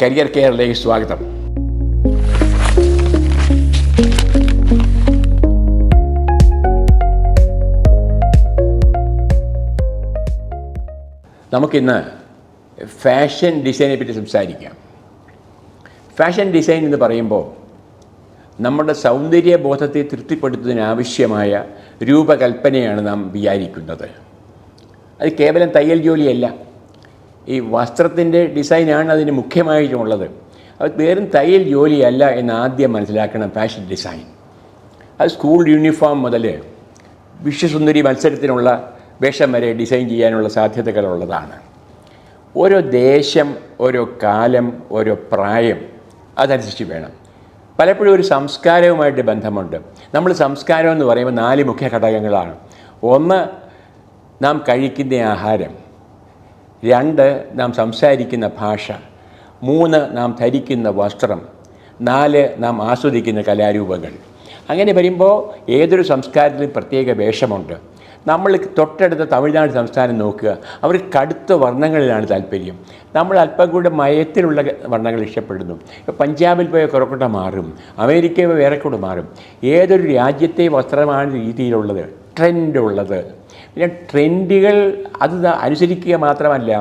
Career കെയറിലേക്ക് സ്വാഗതം. നമുക്കിന്ന് fashion ഡിസൈനെ പറ്റി സംസാരിക്കാം. ഫാഷൻ ഡിസൈൻ എന്ന് പറയുമ്പോൾ നമ്മുടെ സൗന്ദര്യബോധത്തെ തൃപ്തിപ്പെടുത്തുന്നതിനാവശ്യമായ രൂപകൽപ്പനയാണ് നാം വിചാരിക്കുന്നത്. അത് കേവലം തയ്യൽ ജോലിയല്ല. ഈ വസ്ത്രത്തിൻ്റെ ഡിസൈനാണ് അതിന് മുഖ്യമായിട്ടുള്ളത്. അത് വെറും തയ്യൽ ജോലിയല്ല എന്ന് ആദ്യം മനസ്സിലാക്കണം. ഫാഷൻ ഡിസൈൻ അത് സ്കൂൾ യൂണിഫോം മുതൽ വിശ്വസുന്ദരി മത്സരത്തിനുള്ള വേഷം വരെ ഡിസൈൻ ചെയ്യാനുള്ള സാധ്യതകളുള്ളതാണ്. ഓരോ ദേശം, ഓരോ കാലം, ഓരോ പ്രായം അതനുസരിച്ച് വേണം. പലപ്പോഴും ഒരു സംസ്കാരവുമായിട്ട് ബന്ധമുണ്ട്. നമ്മൾ സംസ്കാരം എന്ന് പറയുമ്പോൾ 4 മുഖ്യ ഘടകങ്ങളാണ്. 1 നാം കഴിക്കുന്ന ആഹാരം, 2 നാം സംസാരിക്കുന്ന ഭാഷ, 3 നാം ധരിക്കുന്ന വസ്ത്രം, 4 നാം ആസ്വദിക്കുന്ന കലാരൂപങ്ങൾ. അങ്ങനെ വരുമ്പോൾ ഏതൊരു സംസ്കാരത്തിലും പ്രത്യേക വേഷമുണ്ട്. നമ്മൾ തൊട്ടടുത്ത തമിഴ്നാട് സംസ്ഥാനം നോക്കുക, അവർക്ക് കടുത്ത വർണ്ണങ്ങളിലാണ് താല്പര്യം. നമ്മൾ അല്പം കൂടെ മയത്തിലുള്ള വർണ്ണങ്ങൾ ഇഷ്ടപ്പെടുന്നു. ഇപ്പോൾ പഞ്ചാബിൽ പോയ കുറക്കൂട്ട മാറും, അമേരിക്കയിൽ വേറെ കൂടെ മാറും. ഏതൊരു രാജ്യത്തെ വസ്ത്രമാണ് രീതിയിലുള്ളത്, ട്രെൻഡുള്ളത്. പിന്നെ ട്രെൻഡുകൾ അത് അനുസരിക്കുക മാത്രമല്ല,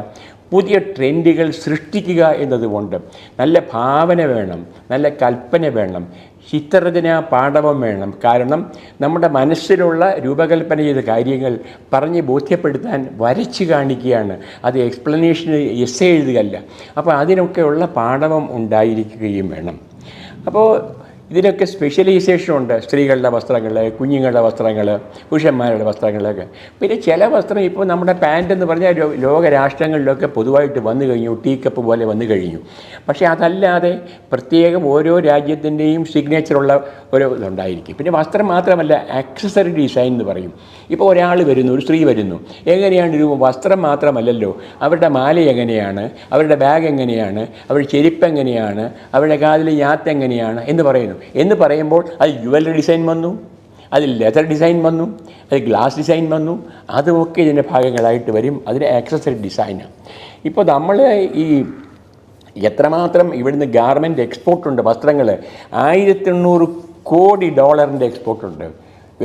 പുതിയ ട്രെൻഡുകൾ സൃഷ്ടിക്കുക എന്നതുകൊണ്ട് നല്ല ഭാവന വേണം, നല്ല കൽപ്പന വേണം, ചിത്രരചന പാഠവം വേണം. കാരണം നമ്മുടെ മനസ്സിലുള്ള രൂപകൽപ്പന ചെയ്ത കാര്യങ്ങൾ പറഞ്ഞ് ബോധ്യപ്പെടുത്താൻ വരച്ച് കാണിക്കുകയാണ്. അത് എക്സ്പ്ലനേഷന് എസ്സേ എഴുതുകയല്ല. അപ്പോൾ അതിനൊക്കെയുള്ള പാഠവം ഉണ്ടായിരിക്കുകയും വേണം. അപ്പോൾ ഇതിനൊക്കെ സ്പെഷ്യലൈസേഷൻ ഉണ്ട്. സ്ത്രീകളുടെ വസ്ത്രങ്ങൾ, കുഞ്ഞുങ്ങളുടെ വസ്ത്രങ്ങൾ, പുരുഷന്മാരുടെ വസ്ത്രങ്ങളൊക്കെ. പിന്നെ ചില വസ്ത്രം ഇപ്പോൾ നമ്മുടെ പാൻറ്റ് എന്ന് പറഞ്ഞാൽ ലോകരാഷ്ട്രങ്ങളിലൊക്കെ പൊതുവായിട്ട് വന്നു കഴിഞ്ഞു, ടീ കപ്പ് പോലെ വന്നു കഴിഞ്ഞു. പക്ഷേ അതല്ലാതെ പ്രത്യേകം ഓരോ രാജ്യത്തിൻ്റെയും സിഗ്നേച്ചറുള്ള ഒരു ഇതുണ്ടായിരിക്കും. പിന്നെ വസ്ത്രം മാത്രമല്ല, ആക്സസറി ഡിസൈൻ എന്ന് പറയും. ഇപ്പോൾ ഒരാൾ വരുന്നു, ഒരു സ്ത്രീ വരുന്നു, എങ്ങനെയാണ് രൂപം? വസ്ത്രം മാത്രമല്ലല്ലോ, അവരുടെ മാല എങ്ങനെയാണ്, അവരുടെ ബാഗ് എങ്ങനെയാണ്, അവരുടെ ചെരുപ്പ് എങ്ങനെയാണ്, അവരുടെ കാതിൽ ഞാത്ത് എങ്ങനെയാണ് എന്ന് പറയുമ്പോൾ അത് ജുവലറി ഡിസൈൻ വന്നു, അതിൽ ലെതർ ഡിസൈൻ വന്നു, അത് ഗ്ലാസ് ഡിസൈൻ വന്നു. അതുമൊക്കെ ഇതിൻ്റെ ഭാഗങ്ങളായിട്ട് വരും. അതിന് ആക്സസറി ഡിസൈനാണ്. ഇപ്പോൾ നമ്മൾ ഈ എത്രമാത്രം ഇവിടുന്ന് ഗാർമെൻറ്റ് എക്സ്പോർട്ടുണ്ട്, വസ്ത്രങ്ങൾ 1800 കോടി ഡോളറിൻ്റെ എക്സ്പോർട്ടുണ്ട്.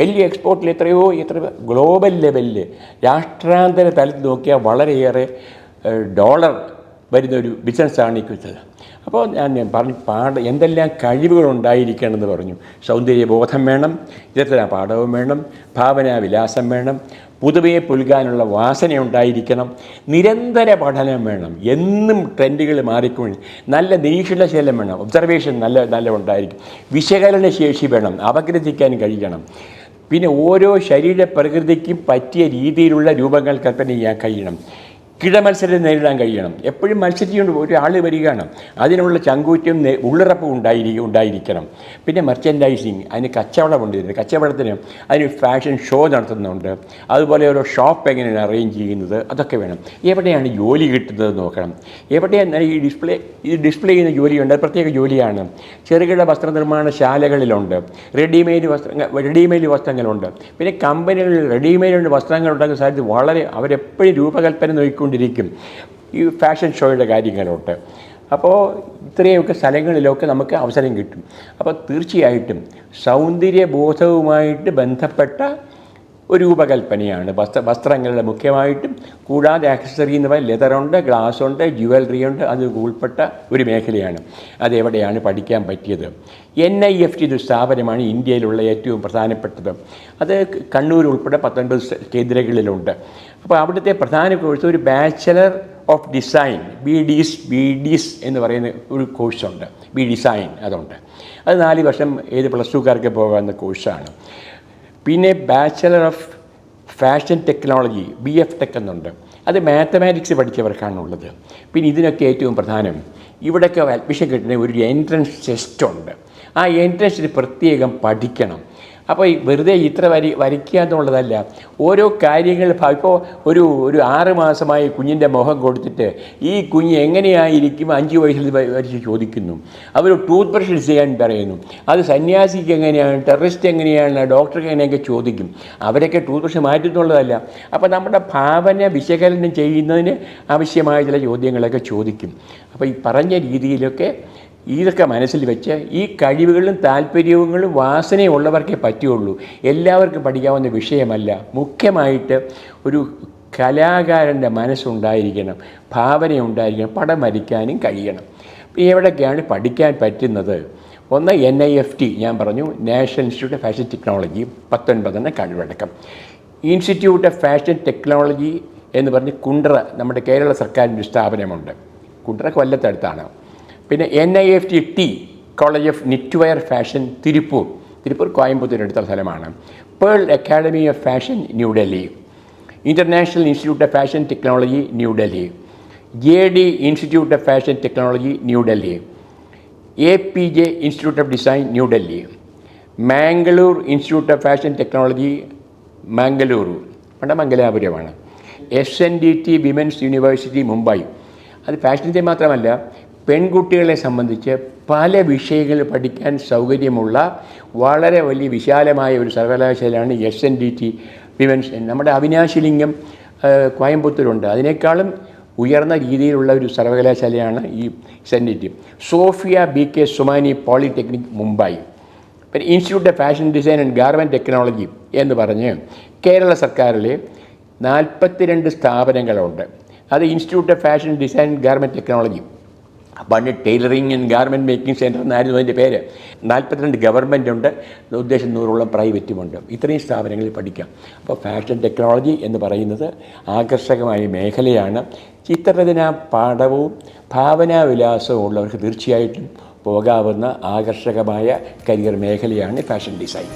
വലിയ എക്സ്പോർട്ടിൽ എത്ര ഗ്ലോബൽ ലെവലിൽ രാഷ്ട്രാന്തര തലത്തിൽ നോക്കിയാൽ വളരെയേറെ ഡോളർ വരുന്നൊരു ബിസിനസ്സാണ് ഈ കുറിച്ചത്. അപ്പോൾ ഞാൻ പറഞ്ഞു എന്തെല്ലാം കഴിവുകളുണ്ടായിരിക്കണമെന്ന് പറഞ്ഞു. സൗന്ദര്യബോധം വേണം, ചിത്ര പാഠവും വേണം, ഭാവനാവിലാസം വേണം, പുതുമയെ പുൽകാനുള്ള വാസന ഉണ്ടായിരിക്കണം, നിരന്തര പഠനം വേണം, എന്നും ട്രെൻഡുകൾ മാറിക്കൊണ്ട് നല്ല നിരീക്ഷണശീലം വേണം, ഒബ്സർവേഷൻ നല്ല ഉണ്ടായിരിക്കും, വിശകലന ശേഷി വേണം, അപഗ്രഥിക്കാൻ കഴിയണം. പിന്നെ ഓരോ ശരീര പ്രകൃതിക്കും പറ്റിയ രീതിയിലുള്ള രൂപങ്ങൾ കൽപ്പന ചെയ്യാൻ കഴിയണം. കിടമത്സരം നേരിടാൻ കഴിയണം. എപ്പോഴും മത്സരിച്ചുകൊണ്ട് ഒരാൾ വരികയാണ്, അതിനുള്ള ചങ്കൂറ്റം ഉള്ളിറപ്പും ഉണ്ടായിരിക്കണം. പിന്നെ മെർച്ചൻഡൈസിങ്, അതിന് കച്ചവടമുണ്ട്. കച്ചവടത്തിന് അതിന് ഫാഷൻ ഷോ നടത്തുന്നുണ്ട്. അതുപോലെ ഓരോ ഷോപ്പ് എങ്ങനെയാണ് അറേഞ്ച് ചെയ്യുന്നത്, അതൊക്കെ വേണം. എവിടെയാണ് ജോലി കിട്ടുന്നത് നോക്കണം. എവിടെയാണ് ഈ ഡിസ്പ്ലേ ചെയ്യുന്ന ജോലിയുണ്ട്, അത് പ്രത്യേക ജോലിയാണ്. ചെറുകിട വസ്ത്രനിർമ്മാണശാലകളിലുണ്ട്, റെഡിമെയ്ഡ് വസ്ത്രങ്ങളുണ്ട്. പിന്നെ കമ്പനികളിൽ റെഡിമെയ്ഡ് വസ്ത്രങ്ങൾ ഉണ്ടാക്കുന്ന സാധ്യത വളരെ, അവരെപ്പോഴും രൂപകൽപ്പന നോക്കിക്കൊണ്ടിരിക്കും ഈ ഫാഷൻ ഷോയുടെ കാര്യങ്ങളുണ്ട്. അപ്പോൾ ഇത്രയൊക്കെ സ്ഥലങ്ങളിലൊക്കെ നമുക്ക് അവസരം കിട്ടും. അപ്പോൾ തീർച്ചയായിട്ടും സൗന്ദര്യബോധവുമായിട്ട് ബന്ധപ്പെട്ട ഒരു രൂപകൽപ്പനയാണ് വസ്ത്രങ്ങളുടെ മുഖ്യമായിട്ടും. കൂടാതെ ആക്സസറി എന്ന് പറയുന്നത് ലെതറുണ്ട്, ഗ്ലാസുണ്ട്, ജ്വല്ലറി ഉണ്ട്, അത് ഉൾപ്പെട്ട ഒരു മേഖലയാണ്. അതെവിടെയാണ് പഠിക്കാൻ പറ്റിയത്? NIFT ഒരു സ്ഥാപനമാണ് ഇന്ത്യയിലുള്ള ഏറ്റവും പ്രധാനപ്പെട്ടത്. അത് കണ്ണൂർ ഉൾപ്പെടെ 19 കേന്ദ്രങ്ങളിലുണ്ട്. അപ്പോൾ അവിടുത്തെ പ്രധാന കോഴ്സ് ഒരു ബാച്ചലർ ഓഫ് ഡിസൈൻ, BDs എന്ന് പറയുന്ന ഒരു കോഴ്സുണ്ട്. ഡിസൈൻ അതുണ്ട്. അത് 4 വർഷം ഏത് +2കാർക്ക് പോകാവുന്ന കോഴ്സാണ്. പിന്നെ bachelor of fashion technology, BF tech എന്നുണ്ട്. അത് മാത്തമാറ്റിക്സ് പഠിച്ചവർക്കാണുള്ളത്. പിന്നെ ഇതിനൊക്കെ ഏറ്റവും പ്രധാനം, ഇവിടെയൊക്കെ അഡ്മിഷൻ കിട്ടുന്ന ഒരു എൻട്രൻസ് ടെസ്റ്റ് ഉണ്ട്. ആ എൻട്രൻസിന് പ്രത്യേകം പഠിക്കണം. അപ്പോൾ ഈ വെറുതെ ഇത്ര വരയ്ക്കുക എന്നുള്ളതല്ല, ഓരോ കാര്യങ്ങൾ ഇപ്പോൾ ഒരു 6 മാസമായി കുഞ്ഞിൻ്റെ മുഖം കൊടുത്തിട്ട് ഈ കുഞ്ഞ് എങ്ങനെയായിരിക്കും 5 വയസ്സിൽ വരച്ച് ചോദിക്കുന്നു. അവർ ടൂത്ത് ബ്രഷ് ചെയ്യാൻ പറയുന്നു, അത് സന്യാസിക്ക് എങ്ങനെയാണ്, ടെററിസ്റ്റ് എങ്ങനെയാണ്, ഡോക്ടർക്ക് എങ്ങനെയൊക്കെ ചോദിക്കും. അവരൊക്കെ ടൂത്ത് ബ്രഷ് മാറ്റുന്നുള്ളതല്ല. അപ്പോൾ നമ്മുടെ ഭാവന വിശകലനം ചെയ്യുന്നതിന് ആവശ്യമായ ചില ചോദ്യങ്ങളൊക്കെ ചോദിക്കും. അപ്പോൾ ഈ പറഞ്ഞ രീതിയിലൊക്കെ ഇതൊക്കെ മനസ്സിൽ വെച്ച് ഈ കഴിവുകളും താല്പര്യങ്ങളും വാസനയും ഉള്ളവർക്കേ പറ്റുകയുള്ളൂ. എല്ലാവർക്കും പഠിക്കാവുന്ന വിഷയമല്ല. മുഖ്യമായിട്ട് ഒരു കലാകാരൻ്റെ മനസ്സുണ്ടായിരിക്കണം, ഭാവനയുണ്ടായിരിക്കണം, പടം വരയ്ക്കാനും കഴിയണം. എവിടെയൊക്കെയാണ് പഠിക്കാൻ പറ്റുന്നത്? ഒന്ന് NIFT, ഞാൻ പറഞ്ഞു, national institute of fashion technology 19 കഴിവടക്കം. ഇൻസ്റ്റിറ്റ്യൂട്ട് ഓഫ് ഫാഷൻ ടെക്നോളജി എന്ന് പറഞ്ഞ് കുണ്ട്ര, നമ്മുടെ കേരള സർക്കാരിൻ്റെ സ്ഥാപനമുണ്ട്. കുണ്ട്ര കൊല്ലത്തടുത്താണ്. പിന്നെ NIFT college of knitwear fashion Tiruppur കോയമ്പത്തൂരിനടുത്ത സ്ഥലമാണ്. Pearl Academy of fashion New Delhi, international institute of fashion technology New Delhi, JD institute of fashion technology New Delhi, APJ institute of design New Delhi, Mangalore institute of fashion technology Mangaluru, അവിടെ മംഗലാപുരമാണ്, SNDT വിമൻസ് യൂണിവേഴ്സിറ്റി മുംബൈ. അത് ഫാഷൻ്റെ മാത്രമല്ല, പെൺകുട്ടികളെ സംബന്ധിച്ച് പല വിഷയങ്ങൾ പഠിക്കാൻ സൗകര്യമുള്ള വളരെ വലിയ വിശാലമായ ഒരു സർവകലാശാലയാണ് SNDT വിമൻസ്. നമ്മുടെ അവിനാശിലിംഗം കോയമ്പത്തൂരുണ്ട്, അതിനേക്കാളും ഉയർന്ന രീതിയിലുള്ള ഒരു സർവകലാശാലയാണ് ഈ SNDT. Sophia BK Somani polytechnic Mumbai. പിന്നെ institute of fashion design and garment technology എന്ന് പറഞ്ഞ് കേരള സർക്കാരിലെ 42 സ്ഥാപനങ്ങളുണ്ട്. അത് institute of fashion design and garment technology, പണ്ട് tailoring and garment making centre എന്നായിരുന്നു അതിൻ്റെ പേര്. 42 ഗവൺമെൻറ് ഉണ്ട്, ഉദ്ദേശം 100ഓളം പ്രൈവറ്റുമുണ്ട്. ഇത്രയും സ്ഥാപനങ്ങളിൽ പഠിക്കാം. അപ്പോൾ ഫാഷൻ ടെക്നോളജി എന്ന് പറയുന്നത് ആകർഷകമായ മേഖലയാണ്. ചിത്രരചന പാഠവും ഭാവനാവിലാസവും ഉള്ളവർക്ക് തീർച്ചയായിട്ടും പോകാവുന്ന ആകർഷകമായ കരിയർ മേഖലയാണ് ഫാഷൻ ഡിസൈൻ.